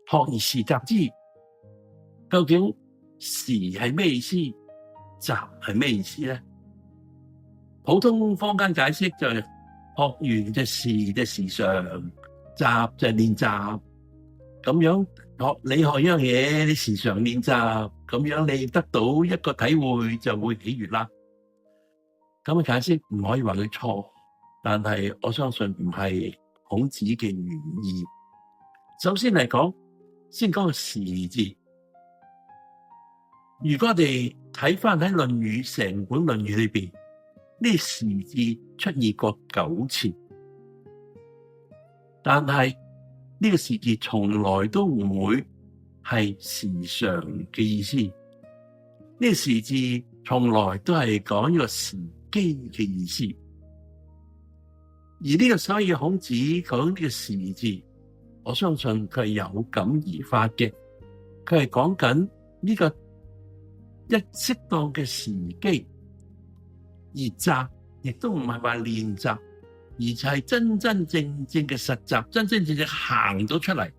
學而時習之，究竟時係咩意思？習係咩意思咧？普通坊間解釋就係學完就時就時常，習就練習。咁樣你學一樣嘢，你時常練習，咁樣你得到一個體會就會喜悅啦。咁嘅解釋唔可以話佢錯，但係我相信唔係孔子嘅原意。首先嚟講，先講個時字。如果我哋睇翻喺《論語》成本《論語》裏邊，呢時字出現過9次，但係呢個時字從來都唔會係時常嘅意思。呢個時字從來都係講一個時機嘅意思。而呢個所以孔子講呢個時字，我相信佢係有感而發嘅。佢係講緊呢個一適當嘅時機，而習亦都唔係話練習，而就係真真正正嘅實習，真真正正行咗出嚟。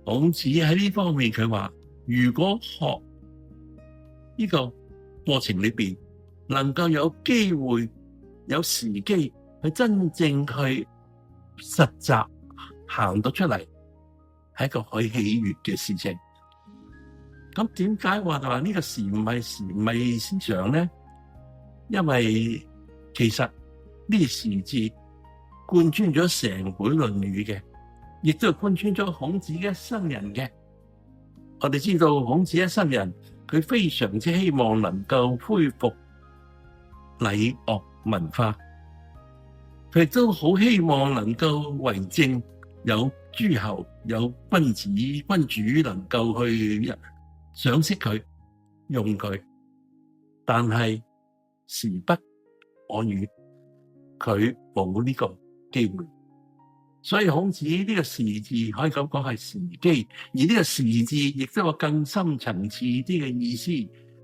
孔子喺呢方面佢話，如果學呢個過程裏邊能夠有機會有時機去真正去實習行到出嚟，係一個可以喜悅嘅事情。咁點解話呢個時唔係時常咧？因為其實呢個時字貫穿咗成本《論語》嘅，亦都係貫穿咗孔子一生人嘅。我哋知道孔子一生人，佢非常之希望能夠恢復禮樂文化，佢亦都好希望能夠為政，有諸侯、有君子、君主能夠去賞識佢、用佢，但係時不我與，佢冇呢個機會。所以孔子呢個時字可以咁講係時機，而呢個時字亦都有更深層次啲嘅意思。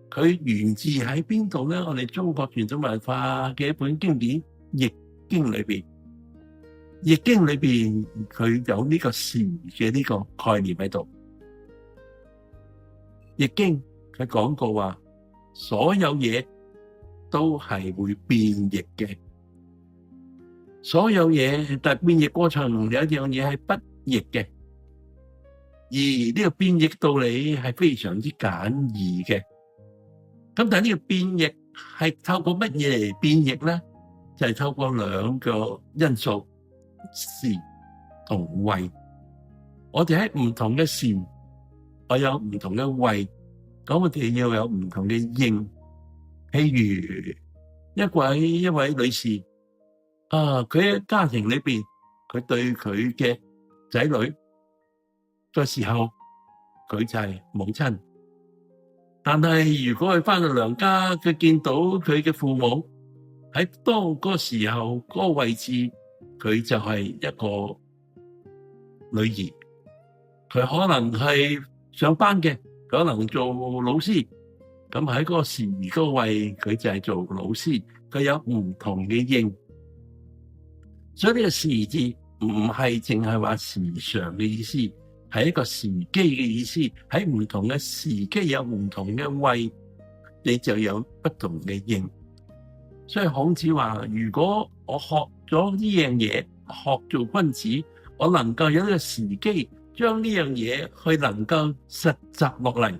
佢源自喺邊度咧？我哋中國傳統文化嘅一本經典《易經》裏邊，《易經》裏邊佢有呢個時嘅呢個概念喺度。《易經》佢講過話，所有嘢都係會變易嘅。所有嘢，但係變易過程有一樣嘢係不易嘅，而呢個變易道理係非常之簡易嘅。咁但係呢個變易係透過乜嘢嚟變易咧？就係透過兩個因素，時同位。我哋喺唔同嘅時，我有唔同嘅位，咁我哋要有唔同嘅應。譬如一位女士，佢喺家庭裏邊，佢對佢嘅仔女嘅時候，佢就係母親。但係如果佢翻到娘家，佢見到佢嘅父母喺當嗰個時候嗰個位置，佢就係一個女兒。佢可能係上班嘅，可能做老師。咁喺嗰個時嗰個位，佢就係做老師。佢有唔同嘅應。所以呢個時字唔係淨係話時常嘅意思，係一個時機嘅意思。喺唔同嘅時機有唔同嘅位，你就有不同嘅應。所以孔子話，如果我學咗呢樣嘢，學做君子，我能夠有一個時機，將呢樣嘢去能夠實習落嚟，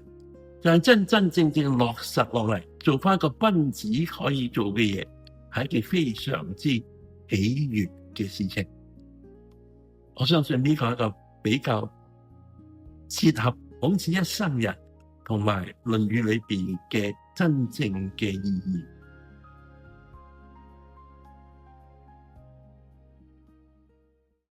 就係真真正正落實落嚟，做翻一個君子可以做嘅嘢，係一件非常之喜悅嘅事情。我相信呢個係一個比較切合孔子一生人同埋《論語》裏邊嘅真正嘅意義。